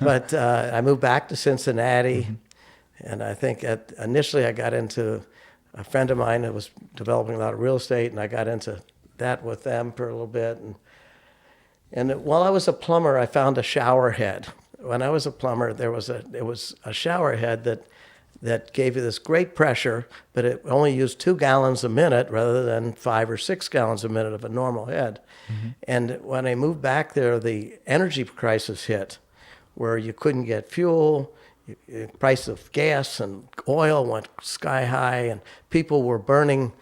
But I moved back to Cincinnati, and I think initially I got into a friend of mine that was developing a lot of real estate, and I got into that with them for a little bit. And while I was a plumber, I found a shower head. When I was a plumber, there was a shower head that gave you this great pressure, but it only used 2 gallons a minute rather than 5 or 6 gallons a minute of a normal head. And when I moved back there, the energy crisis hit, where you couldn't get fuel, the price of gas and oil went sky high, and people were burning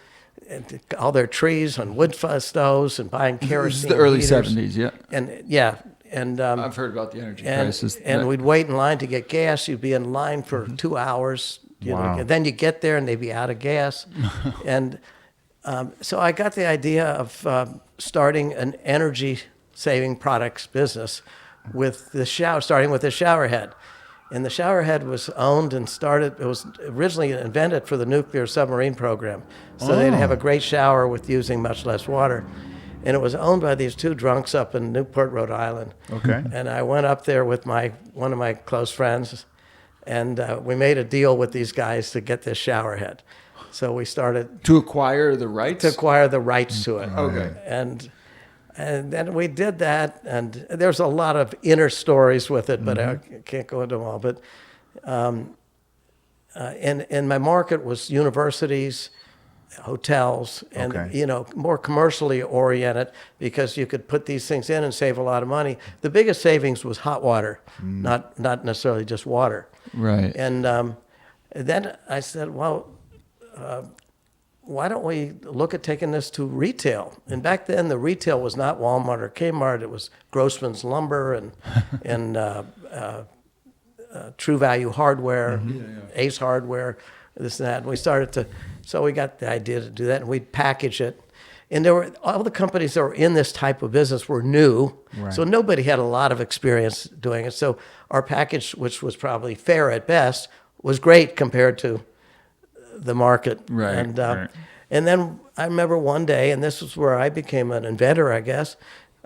all their trees on wood stoves and buying kerosene. This is the early heaters. 70s, yeah. And I've heard about the energy crisis. And we'd wait in line to get gas. You'd be in line for 2 hours. Wow. And then you get there and they'd be out of gas. And so I got the idea of starting an energy-saving products business with starting with the shower head. And the shower head was owned and started, it was originally invented for the nuclear submarine program. So they'd have a great shower with using much less water. And it was owned by these 2 drunks up in Newport, Rhode Island. Okay. And I went up there with one of my close friends, and we made a deal with these guys to get this shower head. So we started to acquire the rights? to acquire the rights to it. Okay. And then we did that, and there's a lot of inner stories with it, but I can't go into them all. But and my market was universities, hotels, and Okay. more commercially oriented, because you could put these things in and save a lot of money. The biggest savings was hot water, not necessarily just water. Right. And then I said, well, why don't we look at taking this to retail? And back then, the retail was not Walmart or Kmart. It was Grossman's Lumber and True Value Hardware, Ace Hardware, this and that. And so we got the idea to do that, and we'd package it. And all the companies that were in this type of business were new, so nobody had a lot of experience doing it. So our package, which was probably fair at best, was great compared to the market. Right, And then I remember one day, and this was where I became an inventor, I guess.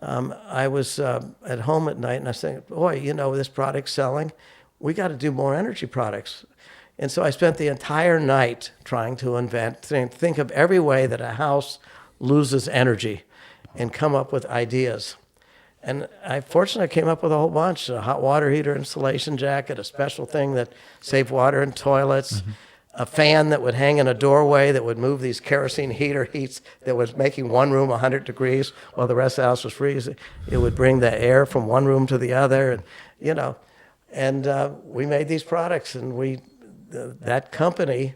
I was at home at night, and I was saying, boy, this product's selling. We got to do more energy products. And so I spent the entire night trying to think of every way that a house loses energy and come up with ideas. And fortunately, I came up with a whole bunch: a hot water heater installation jacket, a special thing that saved water in toilets, a fan that would hang in a doorway that would move these kerosene heats that was making one room 100 degrees while the rest of the house was freezing. It would bring the air from one room to the other, and we made these products, and that company,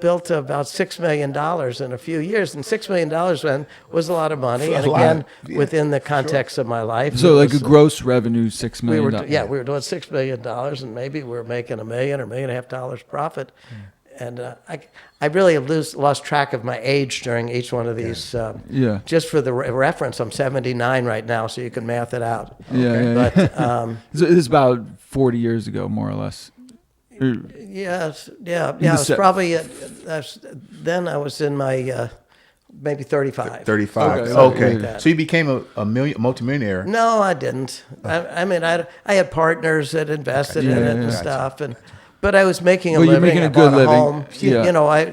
built about $6 million in a few years, and $6 million then was a lot of money, and again, within the context of my life. So like a gross revenue, $6 million. We were doing $6 million, and maybe we were making $1 million or $1.5 million profit. And I really lost track of my age during each one of these. Just for the reference, I'm 79 right now, so you can math it out. But this is about 40 years ago, more or less. Yes, yeah. It was probably then I was in my maybe 35. 35. Okay. Okay. So you became a multimillionaire. No, I didn't. I mean, I had partners that invested in it and stuff, but I was making a living. You're making a good living. Home.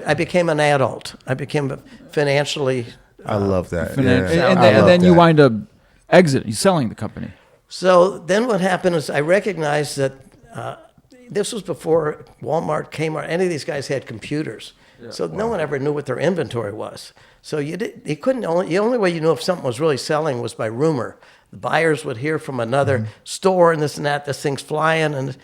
I became an adult. I became financially. I love that. And then you wind up selling the company. So then what happened is I recognized that this was before Walmart, Kmart, any of these guys had computers. So no one ever knew what their inventory was. So the only way you knew if something was really selling was by rumor. The buyers would hear from another store and this and that, this thing's flying,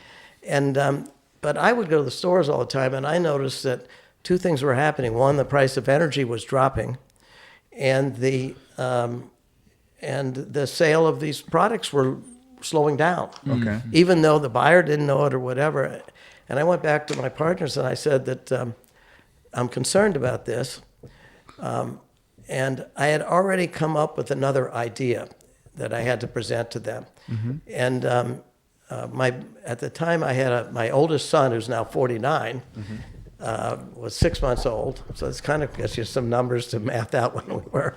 but I would go to the stores all the time, and I noticed that 2 things were happening. One, the price of energy was dropping, and the sale of these products were slowing down. Okay. Even though the buyer didn't know it or whatever. And I went back to my partners and I said that I'm concerned about this. And I had already come up with another idea that I had to present to them. And at the time I had my oldest son, who's now 49, was 6 months old. So it's kind of gets you some numbers to math out when we were.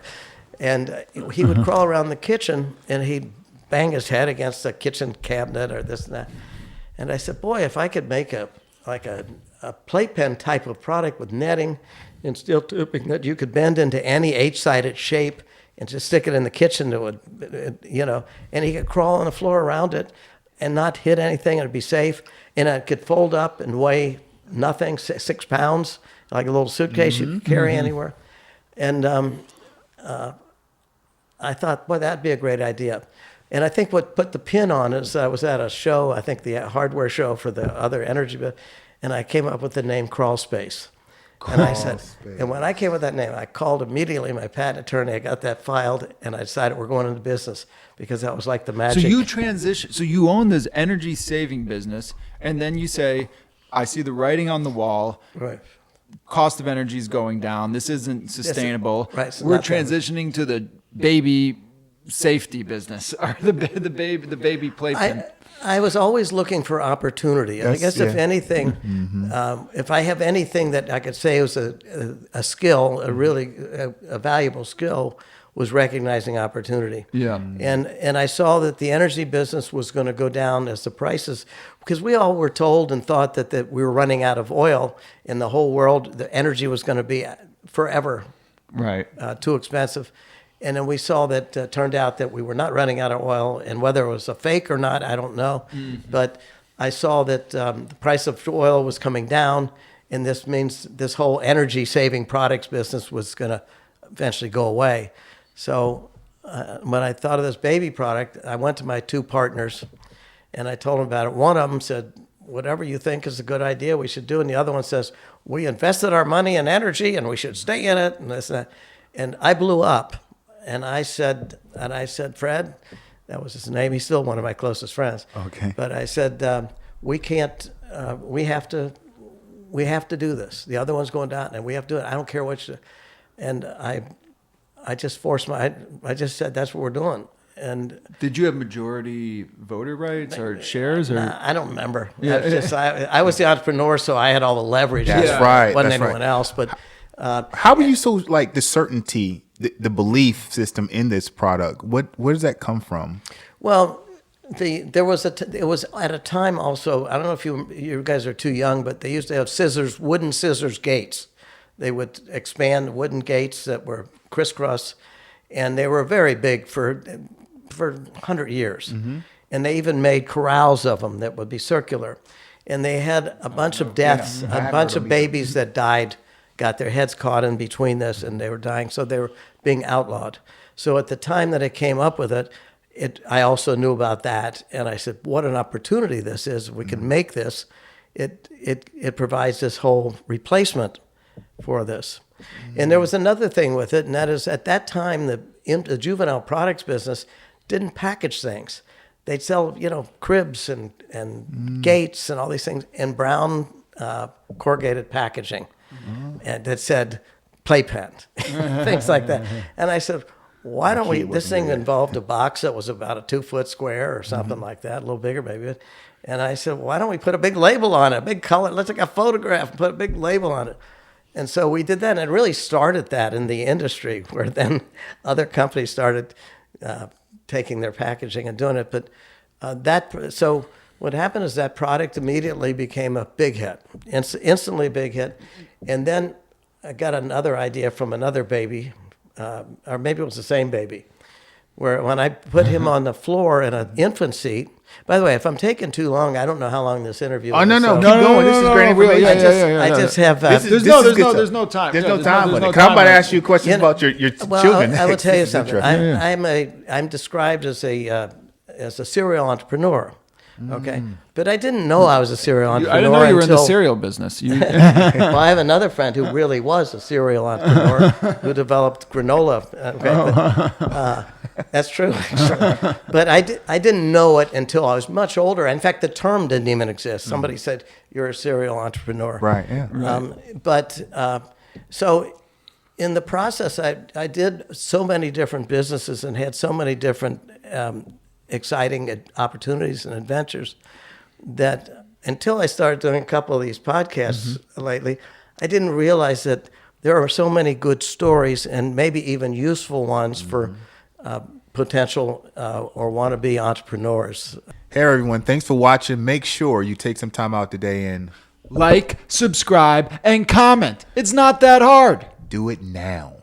And he would crawl around the kitchen and he'd bang his head against a kitchen cabinet or this and that. And I said, boy, if I could make a playpen type of product with netting and steel tubing that you could bend into any H-sided shape and just stick it in the kitchen, and he could crawl on the floor around it and not hit anything, and it'd be safe, and it could fold up and weigh nothing, 6 pounds, like a little suitcase you could carry anywhere. And I thought, boy, that'd be a great idea. And I think what put the pin on is I was at a show, I think the hardware show for the other energy, and I came up with the name Crawl Space. And I said, and when I came with that name, I called immediately my patent attorney. I got that filed, and I decided we're going into business because that was like the magic. So you transition. So you own this energy saving business, and then you say, "I see the writing on the wall. Right. Cost of energy is going down. This isn't sustainable. Right, so we're not that. transitioning to the baby safety business, or the baby playpen." I was always looking for opportunity. I guess if anything, if I have anything that I could say was a skill, a really a valuable skill, was recognizing opportunity. Yeah. And I saw that the energy business was going to go down as the prices, because we all were told and thought that we were running out of oil in the whole world. The energy was going to be forever Right. too expensive. And then we saw that turned out that we were not running out of oil, and whether it was a fake or not, I don't know. But I saw that the price of oil was coming down, and this means this whole energy-saving products business was going to eventually go away. So when I thought of this baby product, I went to my 2 partners, and I told them about it. One of them said, whatever you think is a good idea, we should do. And the other one says, we invested our money in energy, and we should stay in it, and this and that. And I blew up. And I said, Fred, that was his name. He's still one of my closest friends. Okay. But I said, we can't. We have to do this. The other one's going down, and we have to do it. I don't care which. And I just forced I just said that's what we're doing. And Did you have majority voter rights or shares? Or I don't remember. I was the entrepreneur, so I had all the leverage. That's It right. wasn't That's anyone right. else. But How were you so like the certainty, the belief system in this product? Where does that come from? well, it was at a time also. I don't know if you guys are too young, but they used to have wooden scissors gates. They would expand wooden gates that were crisscross, and they were very big for 100 years. And they even made corrals of them that would be circular. And they had a bunch of deaths, a bunch of babies that died, got their heads caught in between this, and they were dying. So they were being outlawed. So at the time that I came up with it, I also knew about that. And I said, what an opportunity this is. If we can make this, it provides this whole replacement for this. And there was another thing with it, and that is at that time, the juvenile products business didn't package things. They'd sell, cribs and gates and all these things in brown corrugated packaging, and that said playpen, things like that. And I said, why don't we? This thing involved a box that was about a 2-foot square or something like that, a little bigger maybe. And I said, why don't we put a big label on it, a big color? Let's take a photograph and put a big label on it. And so we did that, and it really started that in the industry, where then other companies started taking their packaging and doing it. But so what happened is that product immediately became a big hit, instantly a big hit. And then I got another idea from another baby, or maybe it was the same baby, where when I put him on the floor in an infant seat. By the way, if I'm taking too long, I don't know how long this interview is. Oh, no, so- keep going. This is great information. I just have. This is- There's this no is good there's stuff. no time. There's Yeah, no time, there's buddy. no 'Cause I'm about to time. ask you questions about your Well, children. I will tell you This is something. interesting. I'm described as a serial entrepreneur. Okay, but I didn't know I was a serial entrepreneur. I didn't know you were in the until- cereal business. Well, I have another friend who really was a serial entrepreneur who developed granola. Okay, that's true, actually. But I didn't know it until I was much older. In fact, the term didn't even exist. Somebody said, you're a serial entrepreneur. Right, yeah. So in the process, I did so many different businesses and had so many different exciting opportunities and adventures that until I started doing a couple of these podcasts lately, I didn't realize that there are so many good stories and maybe even useful ones for potential or wannabe entrepreneurs. Hey everyone, thanks for watching. Make sure you take some time out today and Like, subscribe, and comment. It's not that hard. do it now.